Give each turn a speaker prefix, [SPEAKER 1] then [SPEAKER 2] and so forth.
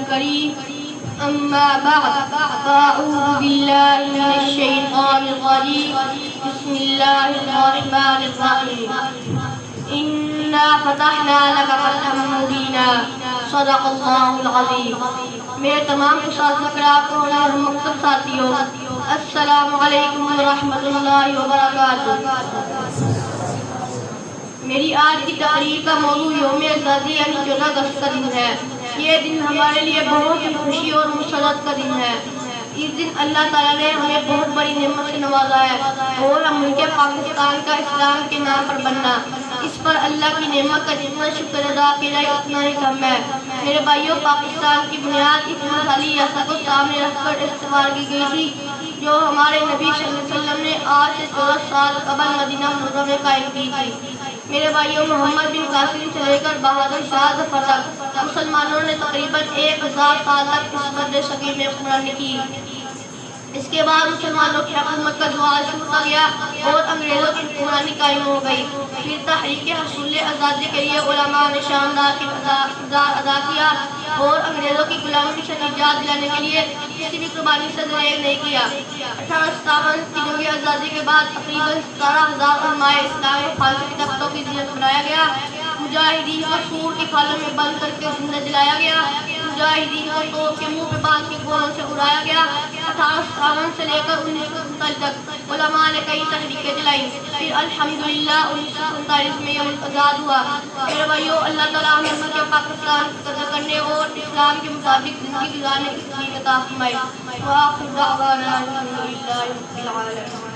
[SPEAKER 1] الكريم أما بعد فأعوذ بالله من الشيطان الرجيم بسم الله الرحمن الرحيم إنا فتحنا لك فتحا مبينا صدق اللہ العظیم۔ میرے تمام اساتذہ کرام اور مکتب ساتھیوں، السلام علیکم ورحمۃ اللہ وبرکاتہ۔ میری آج کی تقریر کا موضوع یوم آزادی یعنی 14 اگست کا دن ہے۔ یہ دن ہمارے لیے بہت ہی خوشی اور مسرت کا دن ہے۔ اس دن اللہ تعالیٰ نے ہمیں بہت بڑی نعمت سے نوازا ہے اور ہم ملک پاکستان کا اسلام کے نام پر بننا، اس پر اللہ کی نعمت کا جتنا شکر ادا کیا جائے اتنا ہی کم ہے۔ میرے بھائیوں، پاکستان کی بنیاد اس مثالی ریاست کو سامنے رکھ کر استوار کی گئی تھی جو ہمارے نبی صلی اللہ علیہ وسلم نے آج سے 14 سال قبل مدینہ منورہ میں قائم کی تھی۔ میرے بھائیوں، محمد بن قاسم سے لے کر بہادر شاہ ظفر تک مسلمانوں نے تقریباً 1000 سال تک اس برد صغیر میں حکمرانی کی۔ اس کے بعد مسلمانوں کی حکومت کا زوال شروع ہو گیا اور انگریزوں کی حکمرانی قائم ہو گئی۔ پھر تحریک حصول آزادی کے لیے علماء نے شاندار کردار ادا کیا اور انگریزوں کی غلامی سے نجات دلانے کے لیے کسی بھی قربانی سے دریغ نہیں کیا۔ 1857 کی جنگ آزادی کے بعد تقریباً 17,000 علماء اسلام کو پھانسی کے تختوں کی زینت بنایا گیا۔ مجاہدین کو سور کی کھالوں میں بند کر کے زندہ جلایا گیا۔ مجاہدین کو توپ کے منہ پہ باندھ کے گولوں سے اڑایا گیا۔ 1857 سے لے کر 1947 تک علماء نے کئی تحریکیں چلائیں۔ پھر الحمدللہ 1947 میں یہ ملک آزاد ہوا۔ میرے بھائیوں، اللہ تعالیٰ ہمیں ملک پاکستان کی قدر کرنے اور اسلام کے مطابق زندگی گزارنے کی توفیق عطا فرمائے۔ وآخر دعوانا الحمدللہ رب العالمین۔